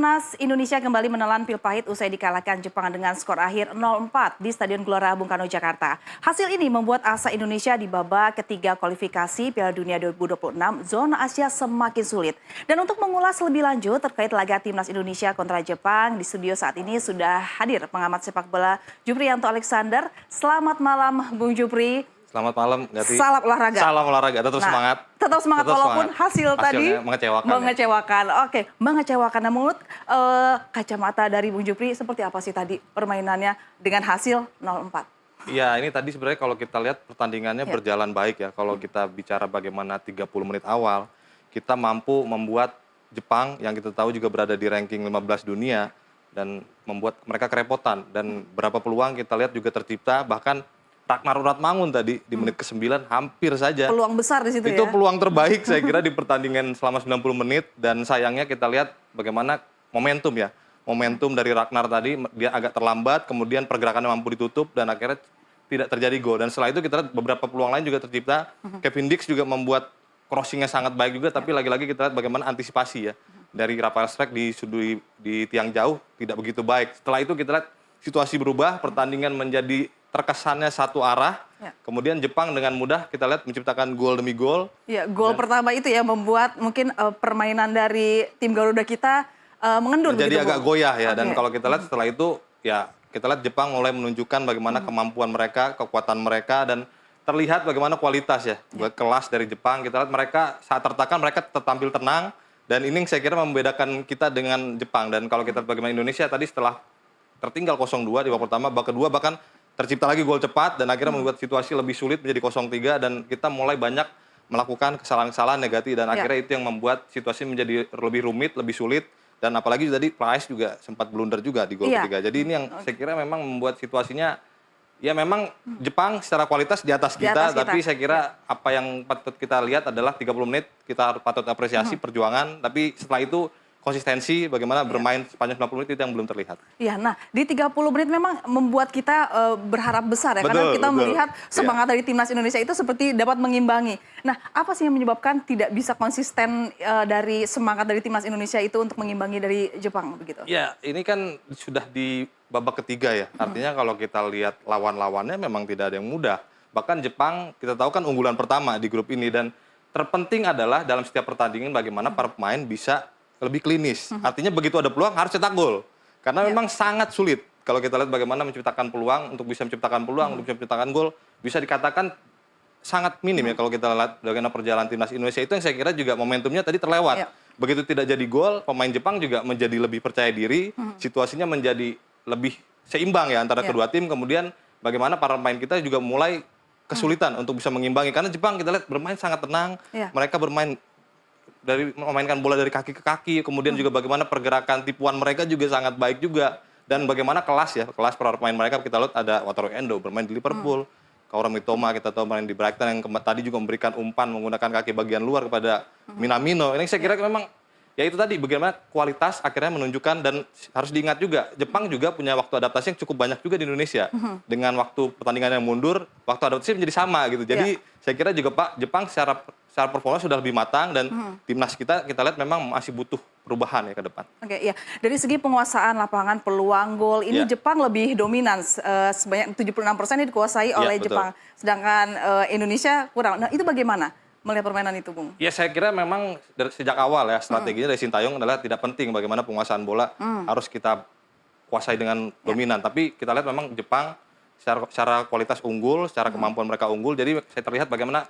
Timnas Indonesia kembali menelan pil pahit usai dikalahkan Jepang dengan skor akhir 0-4 di Stadion Gelora Bung Karno, Jakarta. Hasil ini membuat asa Indonesia di babak ketiga kualifikasi Piala Dunia 2026 zona Asia semakin sulit. Dan untuk mengulas lebih lanjut terkait laga Timnas Indonesia kontra Jepang, di studio saat ini sudah hadir pengamat sepak bola Juprianto Alexander. Selamat malam Bung Jupri. Selamat malam, Gati. Salam olahraga. Salam olahraga, tetap semangat. Tetap semangat walaupun hasil tadi mengecewakan. Oke, mengecewakan. Namun kacamata dari Bung Jupri seperti apa sih tadi permainannya dengan hasil 0-4? Iya, ini tadi sebenarnya kalau kita lihat pertandingannya berjalan baik ya. Kalau kita bicara bagaimana 30 menit awal, kita mampu membuat Jepang yang kita tahu juga berada di ranking 15 dunia dan membuat mereka kerepotan. Dan berapa peluang kita lihat juga tercipta, bahkan Ragnar Uratmangun tadi di menit ke-9 hampir saja. Peluang besar di situ Itu ya? peluang terbaik saya kira di pertandingan selama 90 menit. Dan sayangnya kita lihat bagaimana momentum ya. Momentum dari Ragnar tadi, dia agak terlambat, kemudian pergerakannya mampu ditutup dan akhirnya tidak terjadi gol. Dan setelah itu kita lihat beberapa peluang lain juga tercipta. Kevin Dix juga membuat crossingnya sangat baik juga, tapi lagi-lagi kita lihat bagaimana antisipasi ya. Dari Rafael Strijk di tiang jauh tidak begitu baik. Setelah itu kita lihat situasi berubah, pertandingan menjadi terkesannya satu arah, kemudian Jepang dengan mudah kita lihat menciptakan gol demi gol. Ya, gol pertama itu ya membuat mungkin permainan dari tim Garuda kita mengendur. Jadi agak goyah ya, dan kalau kita lihat setelah itu ya kita lihat Jepang mulai menunjukkan bagaimana kemampuan mereka, kekuatan mereka, dan terlihat bagaimana kualitas ya, kelas dari Jepang. Kita lihat mereka saat tertekan mereka tampil tenang, dan ini saya kira membedakan kita dengan Jepang. Dan kalau kita lihat bagaimana Indonesia tadi setelah tertinggal 0-2 di babak pertama, babak kedua bahkan tercipta lagi gol cepat dan akhirnya membuat situasi lebih sulit menjadi 0-3 dan kita mulai banyak melakukan kesalahan-kesalahan negatif dan akhirnya itu yang membuat situasi menjadi lebih rumit, lebih sulit, dan apalagi tadi Price juga sempat blunder juga di gol ketiga. Jadi ini yang saya kira memang membuat situasinya ya memang Jepang secara kualitas di atas kita, tapi saya kira apa yang patut kita lihat adalah 30 menit kita patut apresiasi perjuangan, tapi setelah itu konsistensi bagaimana bermain sepanjang 90 menit itu yang belum terlihat. Iya, nah di 30 menit memang membuat kita berharap besar ya, karena kita melihat semangat dari Timnas Indonesia itu seperti dapat mengimbangi. Nah, apa sih yang menyebabkan tidak bisa konsisten dari semangat dari Timnas Indonesia itu untuk mengimbangi dari Jepang begitu? Ya, ini kan sudah di babak ketiga ya, artinya kalau kita lihat lawan-lawannya memang tidak ada yang mudah. Bahkan Jepang kita tahu kan unggulan pertama di grup ini, dan terpenting adalah dalam setiap pertandingan bagaimana para pemain bisa lebih klinis. Artinya begitu ada peluang harus cetak gol. Karena memang sangat sulit. Kalau kita lihat bagaimana menciptakan peluang, untuk bisa menciptakan peluang, untuk bisa menciptakan gol, bisa dikatakan sangat minim ya kalau kita lihat bagaimana perjalanan Timnas Indonesia. Itu yang saya kira juga momentumnya tadi terlewat. Begitu tidak jadi gol, pemain Jepang juga menjadi lebih percaya diri, situasinya menjadi lebih seimbang ya antara kedua tim. Kemudian bagaimana para pemain kita juga mulai kesulitan untuk bisa mengimbangi. Karena Jepang kita lihat bermain sangat tenang, mereka bermain dari memainkan bola dari kaki ke kaki, kemudian juga bagaimana pergerakan tipuan mereka juga sangat baik juga, dan bagaimana kelas para pemain mereka kita lihat ada Wataru Endo bermain di Liverpool, Kaoru Mitoma kita tahu main di Brighton yang tadi juga memberikan umpan menggunakan kaki bagian luar kepada Minamino. Ini saya kira memang ya itu tadi bagaimana kualitas akhirnya menunjukkan, dan harus diingat juga Jepang juga punya waktu adaptasi yang cukup banyak juga di Indonesia. Dengan waktu pertandingan yang mundur, waktu adaptasi menjadi sama gitu. Jadi saya kira juga Jepang secara performa sudah lebih matang, dan timnas kita lihat memang masih butuh perubahan ya ke depan. Oke, iya. Dari segi penguasaan lapangan, peluang gol, ini Jepang lebih dominan, sebanyak 76% dikuasai oleh Jepang. Sedangkan Indonesia kurang. Nah, itu bagaimana melihat permainan itu, Bung? Ya, saya kira memang sejak awal ya strateginya dari Sintayong adalah tidak penting bagaimana penguasaan bola harus kita kuasai dengan dominan. Tapi kita lihat memang Jepang secara kualitas unggul, secara kemampuan mereka unggul. Jadi saya terlihat bagaimana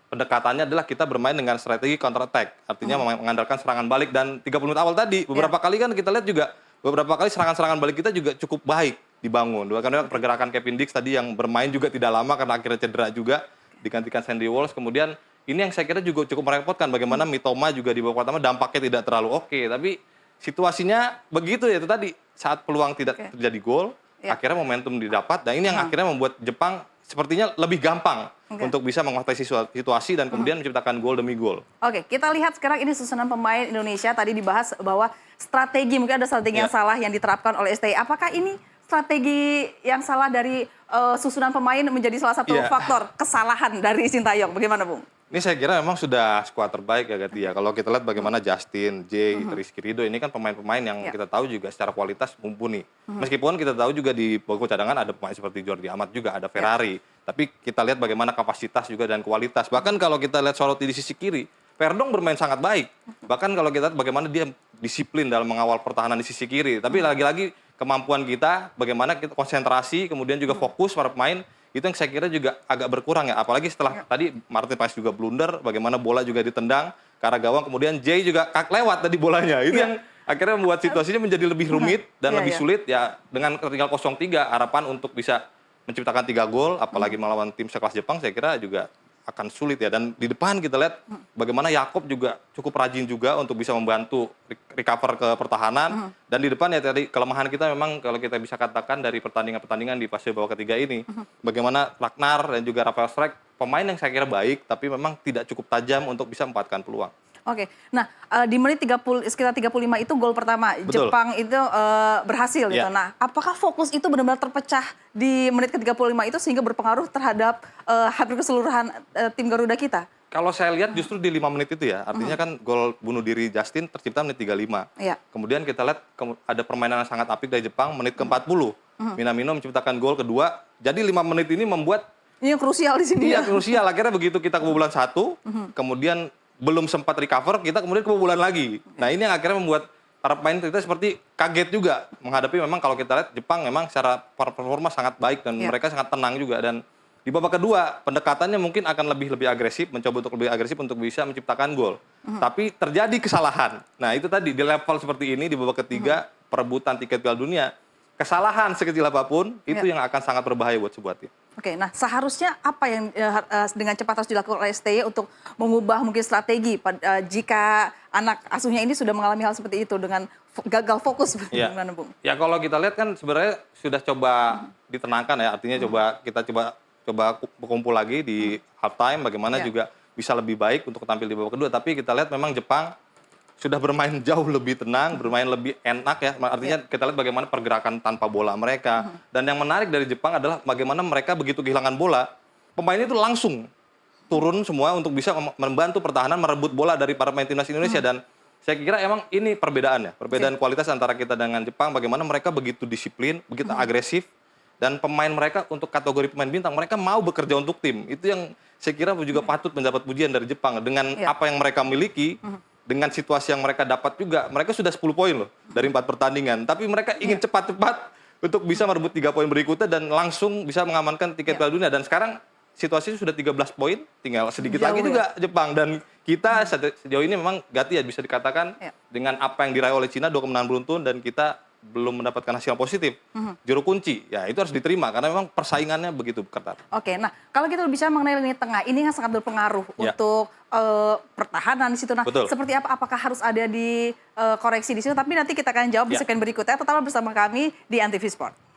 pendekatannya adalah kita bermain dengan strategi counter attack. Artinya mengandalkan serangan balik, dan 30 menit awal tadi beberapa kali kan kita lihat juga beberapa kali serangan-serangan balik kita juga cukup baik dibangun. Karena pergerakan Kevin Dix tadi yang bermain juga tidak lama karena akhirnya cedera juga, digantikan Sandy Walsh. Kemudian ini yang saya kira juga cukup merepotkan, bagaimana Mitoma juga di babak pertama dampaknya tidak terlalu oke, tapi situasinya begitu ya itu tadi, saat peluang tidak terjadi gol, akhirnya momentum didapat, dan ini yang akhirnya membuat Jepang sepertinya lebih gampang untuk bisa menguasai situasi dan kemudian menciptakan gol demi gol. Oke, kita lihat sekarang ini susunan pemain Indonesia. Tadi dibahas bahwa strategi, mungkin ada strategi yang salah yang diterapkan oleh STI. Apakah ini strategi yang salah dari susunan pemain menjadi salah satu faktor kesalahan dari Sintayong? Bagaimana, Bung? Ini saya kira memang sudah skuad terbaik ya Gati ya. Kalau kita lihat bagaimana Justin, Jay, Rizky Ridho ini kan pemain-pemain yang kita tahu juga secara kualitas mumpuni. Meskipun kita tahu juga di bangku cadangan ada pemain seperti Jordi Amat juga, ada Ferrari. Tapi kita lihat bagaimana kapasitas juga dan kualitas. Bahkan kalau kita lihat Soroti di sisi kiri, Verdong bermain sangat baik. Bahkan kalau kita lihat bagaimana dia disiplin dalam mengawal pertahanan di sisi kiri. Tapi lagi-lagi kemampuan kita, bagaimana kita konsentrasi, kemudian juga fokus para pemain, itu yang saya kira juga agak berkurang ya. Apalagi setelah tadi Martin Paes juga blunder, bagaimana bola juga ditendang ke arah gawang, kemudian Jay juga lewat tadi bolanya. Itu yang akhirnya membuat situasinya menjadi lebih rumit dan lebih sulit ya. Dengan tinggal 0-3, harapan untuk bisa menciptakan 3 gol, apalagi melawan tim sekelas Jepang, saya kira juga akan sulit ya. Dan di depan kita lihat bagaimana Yakob juga cukup rajin juga untuk bisa membantu recover ke pertahanan. Dan di depan ya tadi kelemahan kita memang kalau kita bisa katakan dari pertandingan-pertandingan di fase babak ketiga ini, bagaimana Ragnar dan juga Rafael Strijk pemain yang saya kira baik, tapi memang tidak cukup tajam untuk bisa memanfaatkan peluang. Oke, nah di menit sekitar 35 itu gol pertama Betul. Jepang itu berhasil gitu. Nah, apakah fokus itu benar-benar terpecah di menit ke-35 itu sehingga berpengaruh terhadap hampir keseluruhan tim Garuda kita? Kalau saya lihat justru di 5 menit itu ya, artinya kan gol bunuh diri Justin tercipta menit 35. Iya. Kemudian kita lihat ada permainan yang sangat apik dari Jepang menit ke-40. Minamino menciptakan gol kedua. Jadi 5 menit ini membuat Ini yang krusial di sini. iya krusial. Akhirnya begitu kita kebobolan 1, kemudian belum sempat recover, kita kemudian kebobolan lagi. Nah ini yang akhirnya membuat para pemain kita seperti kaget juga menghadapi memang kalau kita lihat Jepang memang secara performa sangat baik dan mereka sangat tenang juga. Dan di babak kedua pendekatannya mungkin akan lebih agresif, mencoba untuk lebih agresif untuk bisa menciptakan gol. Tapi terjadi kesalahan. Nah itu tadi di level seperti ini di babak ketiga perebutan tiket Piala Dunia, kesalahan sekecil apapun itu yang akan sangat berbahaya buat sebuah tim. Oke, nah seharusnya apa yang dengan cepat harus dilakukan oleh STY untuk mengubah mungkin strategi jika anak asuhnya ini sudah mengalami hal seperti itu dengan gagal fokus gimana Bung? Ya kalau kita lihat kan sebenarnya sudah coba ditenangkan ya, artinya kita coba berkumpul lagi di halftime bagaimana juga bisa lebih baik untuk tampil di babak kedua. Tapi kita lihat memang Jepang sudah bermain jauh lebih tenang, bermain lebih enak ya. Artinya kita lihat bagaimana pergerakan tanpa bola mereka. Dan yang menarik dari Jepang adalah bagaimana mereka begitu kehilangan bola, pemain itu langsung turun semua untuk bisa membantu pertahanan merebut bola dari para pemain timnas Indonesia. Dan saya kira emang ini perbedaannya, perbedaan kualitas antara kita dengan Jepang. Bagaimana mereka begitu disiplin, begitu agresif, dan pemain mereka untuk kategori pemain bintang, mereka mau bekerja untuk tim. Itu yang saya kira juga patut mendapat pujian dari Jepang. Dengan apa yang mereka miliki, dengan situasi yang mereka dapat juga, mereka sudah 10 poin loh dari 4 pertandingan. Tapi mereka ingin cepat-cepat untuk bisa merebut 3 poin berikutnya dan langsung bisa mengamankan tiket Piala Dunia. Dan sekarang situasinya sudah 13 poin, tinggal sedikit lagi juga Jepang. Dan kita sejauh ini memang Gati ya bisa dikatakan dengan apa yang diraih oleh Cina, 2 kemenangan beruntun, dan kita belum mendapatkan hasil yang positif. Juru kunci, ya itu harus diterima karena memang persaingannya begitu ketat. Oke, nah kalau kita bicara mengenai lini tengah, ini kan sangat berpengaruh untuk pertahanan di situ. Nah, seperti apa? Apakah harus ada di koreksi di situ? Tapi nanti kita akan jawab di segmen berikutnya. Tetaplah bersama kami di Antv Sport.